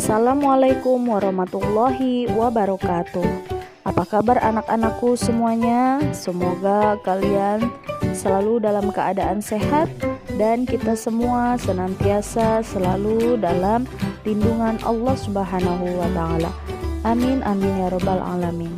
Assalamualaikum warahmatullahi wabarakatuh. Apa kabar anak-anakku semuanya? Semoga kalian selalu dalam keadaan sehat dan kita semua senantiasa selalu dalam lindungan Allah Subhanahu wa taala. Amin amin ya rabbal alamin.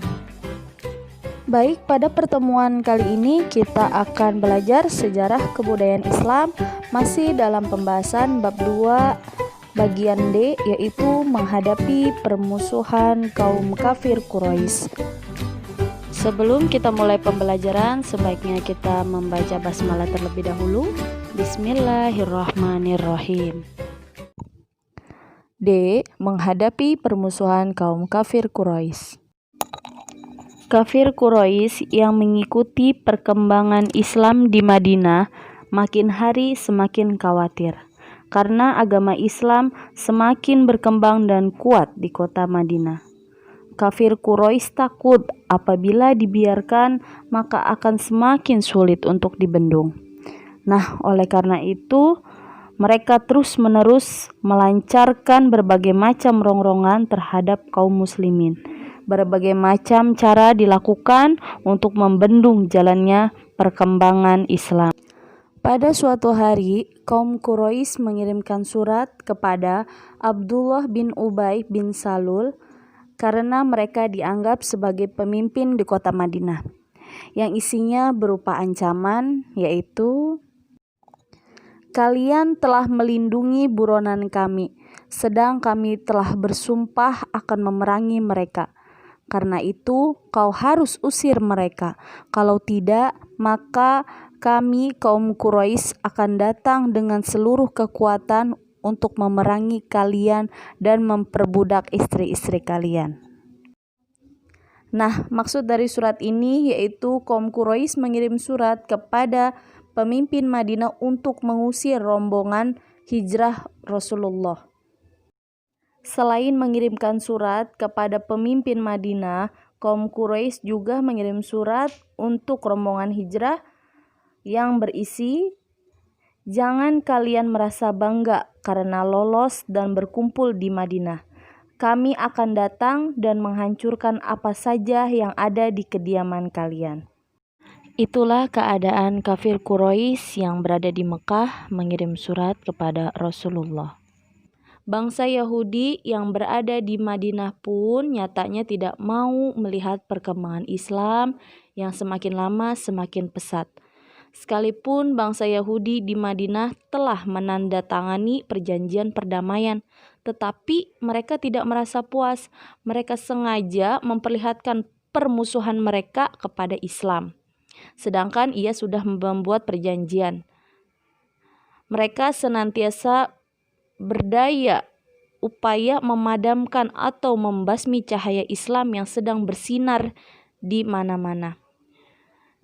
Baik, pada pertemuan kali ini kita akan belajar sejarah kebudayaan Islam, masih dalam pembahasan bab 2 bagian D, yaitu menghadapi permusuhan kaum kafir Quraisy. Sebelum kita mulai pembelajaran, sebaiknya kita membaca basmalah terlebih dahulu. Bismillahirrahmanirrahim. D. Menghadapi permusuhan kaum kafir Quraisy. Kafir Quraisy yang mengikuti perkembangan Islam di Madinah makin hari semakin khawatir karena agama Islam semakin berkembang dan kuat di kota Madinah. Kafir Quraisy takut apabila dibiarkan maka akan semakin sulit untuk dibendung. Nah, oleh karena itu mereka terus-menerus melancarkan berbagai macam rongrongan terhadap kaum muslimin. Berbagai macam cara dilakukan untuk membendung jalannya perkembangan Islam. Pada suatu hari, kaum Quraisy mengirimkan surat kepada Abdullah bin Ubay bin Salul karena mereka dianggap sebagai pemimpin di kota Madinah, yang isinya berupa ancaman, yaitu, "Kalian telah melindungi buronan kami, sedang kami telah bersumpah akan memerangi mereka. Karena itu, kau harus usir mereka. Kalau tidak, maka kami kaum Quraisy akan datang dengan seluruh kekuatan untuk memerangi kalian dan memperbudak istri-istri kalian." Nah, maksud dari surat ini yaitu kaum Quraisy mengirim surat kepada pemimpin Madinah untuk mengusir rombongan hijrah Rasulullah. Selain mengirimkan surat kepada pemimpin Madinah, kaum Quraisy juga mengirim surat untuk rombongan hijrah yang berisi, "Jangan kalian merasa bangga karena lolos dan berkumpul di Madinah. Kami akan datang dan menghancurkan apa saja yang ada di kediaman kalian." Itulah keadaan kafir Quraisy yang berada di Mekah mengirim surat kepada Rasulullah. Bangsa Yahudi yang berada di Madinah pun nyatanya tidak mau melihat perkembangan Islam yang semakin lama semakin pesat. Sekalipun bangsa Yahudi di Madinah telah menandatangani perjanjian perdamaian, tetapi mereka tidak merasa puas. Mereka sengaja memperlihatkan permusuhan mereka kepada Islam, sedangkan ia sudah membuat perjanjian. Mereka senantiasa berdaya upaya memadamkan atau membasmi cahaya Islam yang sedang bersinar di mana-mana.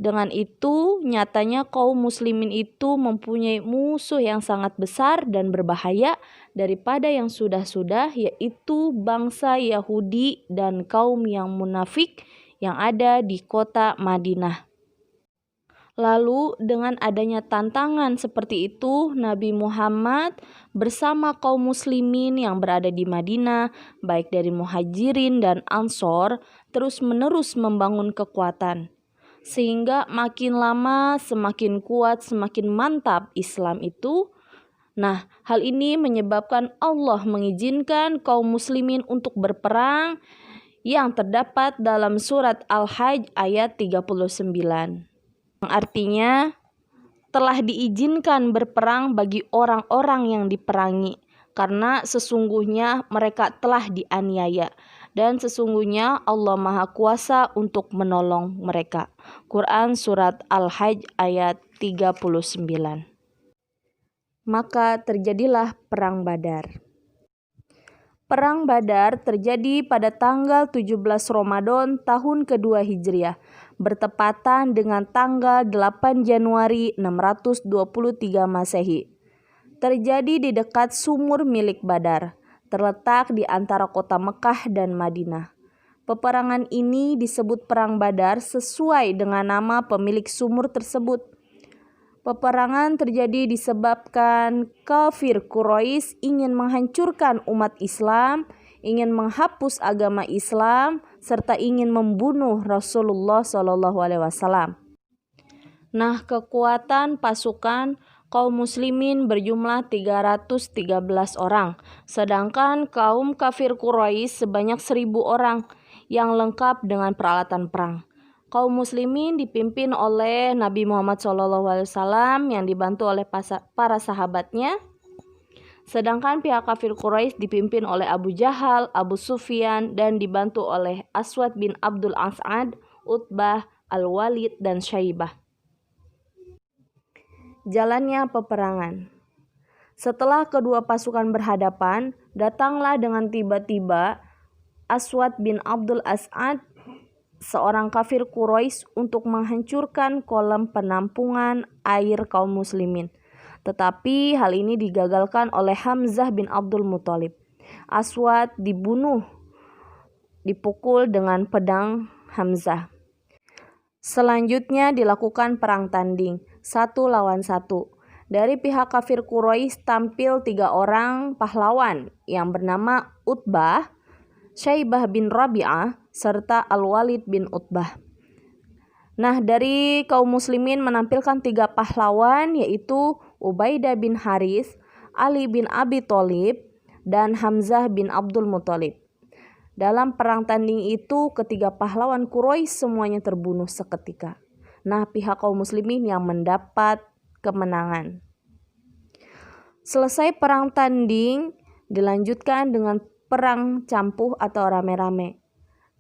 Dengan itu, nyatanya kaum muslimin itu mempunyai musuh yang sangat besar dan berbahaya daripada yang sudah-sudah, yaitu bangsa Yahudi dan kaum yang munafik yang ada di kota Madinah. Lalu dengan adanya tantangan seperti itu, Nabi Muhammad bersama kaum muslimin yang berada di Madinah, baik dari Muhajirin dan Ansor, terus-menerus membangun kekuatan. Sehingga makin lama semakin kuat, semakin mantap Islam itu. Nah, hal ini menyebabkan Allah mengizinkan kaum muslimin untuk berperang yang terdapat dalam surat Al-Hajj ayat 39. Artinya telah diizinkan berperang bagi orang-orang yang diperangi karena sesungguhnya mereka telah dianiaya dan sesungguhnya Allah Maha Kuasa untuk menolong mereka. Quran surat Al-Hajj ayat 39. Maka terjadilah perang Badar. Perang Badar terjadi pada tanggal 17 Ramadan tahun kedua Hijriah, bertepatan dengan tanggal 8 Januari 623 Masehi. Terjadi di dekat sumur milik Badar, terletak di antara kota Mekah dan Madinah. Peperangan ini disebut Perang Badar sesuai dengan nama pemilik sumur tersebut. Peperangan terjadi disebabkan kafir Quraisy ingin menghancurkan umat Islam, ingin menghapus agama Islam, serta ingin membunuh Rasulullah SAW. Nah, kekuatan pasukan kaum muslimin berjumlah 313 orang, sedangkan kaum kafir Quraisy sebanyak 1.000 orang yang lengkap dengan peralatan perang. Kaum muslimin dipimpin oleh Nabi Muhammad SAW yang dibantu oleh para sahabatnya, sedangkan pihak kafir Quraisy dipimpin oleh Abu Jahal, Abu Sufyan, dan dibantu oleh Aswad bin Abdul As'ad, Utbah, Al-Walid, dan Syaibah. Jalannya peperangan. Setelah kedua pasukan berhadapan, datanglah dengan tiba-tiba Aswad bin Abdul As'ad, seorang kafir Quraisy, untuk menghancurkan kolam penampungan air kaum muslimin. Tetapi hal ini digagalkan oleh Hamzah bin Abdul Muthalib. Aswad dipukul dengan pedang Hamzah. Selanjutnya dilakukan perang tanding 1 lawan 1. Dari pihak kafir Quraisy tampil 3 orang pahlawan yang bernama Utbah, Syaibah bin Rabi'ah, serta Al-Walid bin Utbah. Nah, dari kaum muslimin menampilkan 3 pahlawan, yaitu Ubaidah bin Haris, Ali bin Abi Thalib, dan Hamzah bin Abdul Muthalib. Dalam perang tanding itu, ketiga pahlawan Quraisy semuanya terbunuh seketika. Nah, pihak kaum muslimin yang mendapat kemenangan. Selesai perang tanding, dilanjutkan dengan perang campuh atau rame-rame.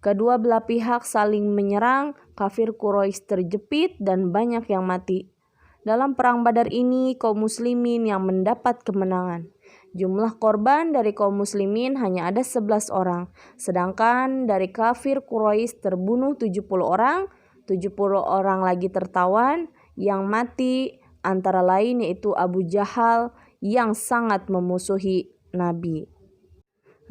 Kedua belah pihak saling menyerang, kafir Quraisy terjepit dan banyak yang mati. Dalam perang Badar ini, kaum muslimin yang mendapat kemenangan. Jumlah korban dari kaum muslimin hanya ada 11 orang, sedangkan dari kafir Quraisy terbunuh 70 orang, 70 orang lagi tertawan. Yang mati antara lain yaitu Abu Jahal yang sangat memusuhi Nabi.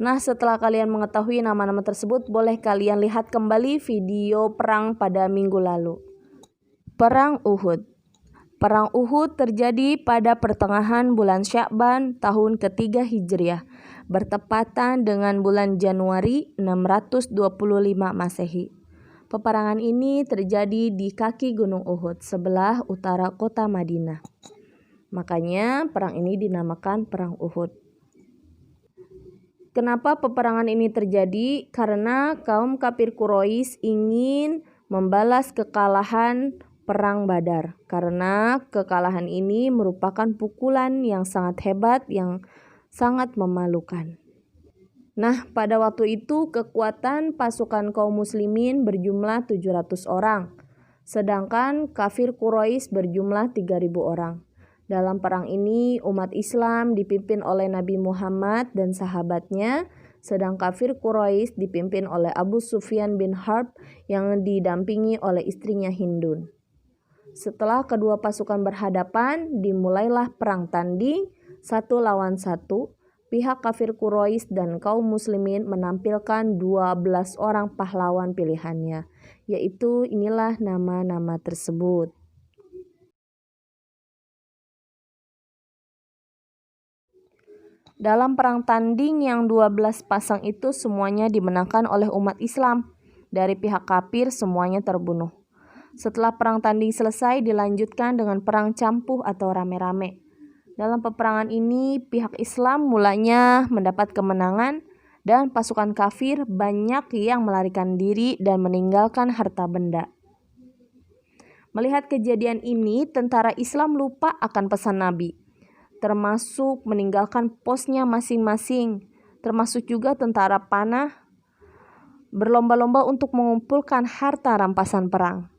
Nah, setelah kalian mengetahui nama-nama tersebut, boleh kalian lihat kembali video perang pada minggu lalu. Perang Uhud. Perang Uhud terjadi pada pertengahan bulan Sya'ban tahun ketiga Hijriah, bertepatan dengan bulan Januari 625 Masehi. Peperangan ini terjadi di kaki Gunung Uhud, sebelah utara kota Madinah. Makanya perang ini dinamakan Perang Uhud. Kenapa peperangan ini terjadi? Karena kaum kafir Quraisy ingin membalas kekalahan Perang Badar, karena kekalahan ini merupakan pukulan yang sangat hebat, yang sangat memalukan. Nah, pada waktu itu kekuatan pasukan kaum muslimin berjumlah 700 orang, sedangkan kafir Quraisy berjumlah 3.000 orang. Dalam perang ini umat Islam dipimpin oleh Nabi Muhammad dan sahabatnya, sedang kafir Quraisy dipimpin oleh Abu Sufyan bin Harb yang didampingi oleh istrinya Hindun. Setelah kedua pasukan berhadapan, dimulailah perang tanding 1 lawan 1. Pihak kafir Quraisy dan kaum muslimin menampilkan 12 orang pahlawan pilihannya, yaitu inilah nama-nama tersebut. Dalam perang tanding yang 12 pasang itu semuanya dimenangkan oleh umat Islam. Dari pihak kafir semuanya terbunuh. Setelah perang tanding selesai, dilanjutkan dengan perang campuh atau rame-rame. Dalam peperangan ini, pihak Islam mulanya mendapat kemenangan dan pasukan kafir banyak yang melarikan diri dan meninggalkan harta benda. Melihat kejadian ini, tentara Islam lupa akan pesan Nabi, termasuk meninggalkan posnya masing-masing, termasuk juga tentara panah, berlomba-lomba untuk mengumpulkan harta rampasan perang.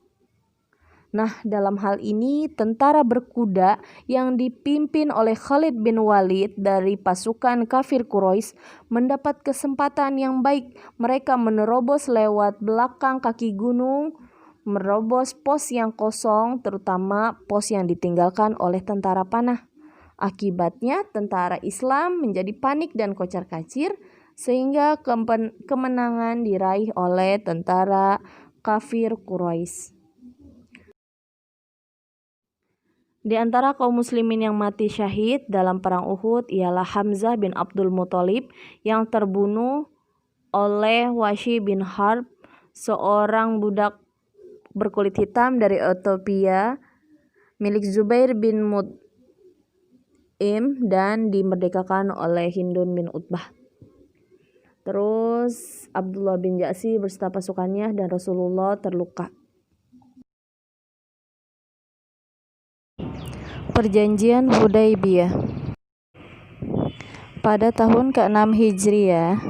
Nah, dalam hal ini tentara berkuda yang dipimpin oleh Khalid bin Walid dari pasukan kafir Quraisy mendapat kesempatan yang baik. Mereka menerobos lewat belakang kaki gunung, merobos pos yang kosong, terutama pos yang ditinggalkan oleh tentara panah. Akibatnya tentara Islam menjadi panik dan kocar-kacir, sehingga kemenangan diraih oleh tentara kafir Quraisy. Di antara kaum muslimin yang mati syahid dalam perang Uhud ialah Hamzah bin Abdul Muthalib yang terbunuh oleh Wahsy bin Harb, seorang budak berkulit hitam dari Ethiopia milik Zubair bin Mut'im dan dimerdekakan oleh Hindun bin Utbah. Terus Abdullah bin Ja'si berserta pasukannya dan Rasulullah terluka. Perjanjian Hudaybiyah. Pada tahun ke-6 Hijriah,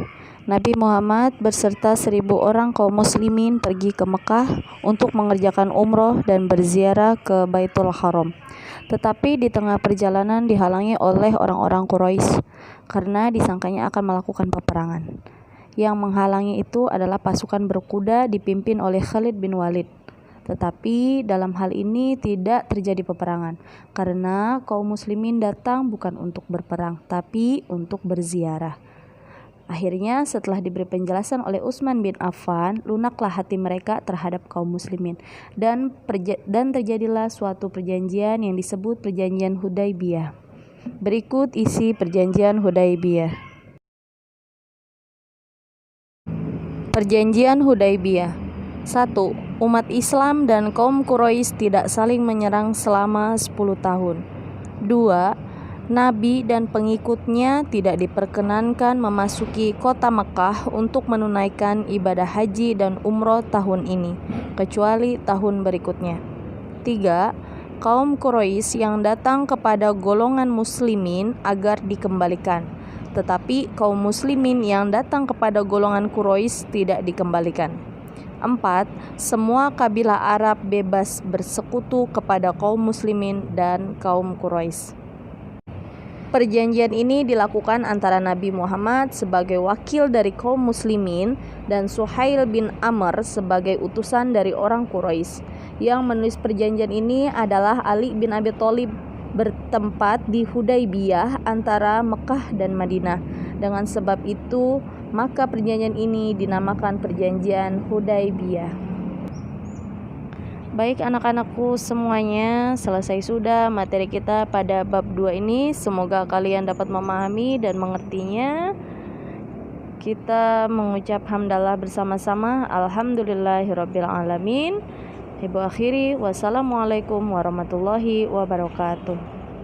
Nabi Muhammad beserta 1.000 orang kaum muslimin pergi ke Mekah untuk mengerjakan umroh dan berziarah ke Baitul Haram. Tetapi di tengah perjalanan dihalangi oleh orang-orang Quraisy karena disangkanya akan melakukan peperangan. Yang menghalangi itu adalah pasukan berkuda dipimpin oleh Khalid bin Walid. Tetapi dalam hal ini tidak terjadi peperangan karena kaum muslimin datang bukan untuk berperang tapi untuk berziarah. Akhirnya setelah diberi penjelasan oleh Utsman bin Affan, lunaklah hati mereka terhadap kaum muslimin dan terjadilah suatu perjanjian yang disebut Perjanjian Hudaybiyah. Berikut isi Perjanjian Hudaybiyah. Perjanjian Hudaybiyah. 1. Umat Islam dan kaum Quraisy tidak saling menyerang selama 10 tahun. 2. Nabi dan pengikutnya tidak diperkenankan memasuki kota Mekah untuk menunaikan ibadah haji dan umroh tahun ini, kecuali tahun berikutnya. 3. Kaum Quraisy yang datang kepada golongan muslimin agar dikembalikan, tetapi kaum muslimin yang datang kepada golongan Quraisy tidak dikembalikan. 4. Semua kabilah Arab bebas bersekutu kepada kaum muslimin dan kaum Quraisy. Perjanjian ini dilakukan antara Nabi Muhammad sebagai wakil dari kaum muslimin dan Suhail bin Amr sebagai utusan dari orang Quraisy. Yang menulis perjanjian ini adalah Ali bin Abi Thalib, bertempat di Hudaybiyah antara Mekah dan Madinah. Dengan sebab itu, maka perjanjian ini dinamakan Perjanjian Hudaybiyah. Baik anak-anakku semuanya, selesai sudah materi kita pada bab 2 ini. Semoga kalian dapat memahami dan mengertinya. Kita mengucap hamdalah bersama-sama. Alhamdulillahirabbil alamin. Ibu akhiri, wassalamualaikum warahmatullahi wabarakatuh.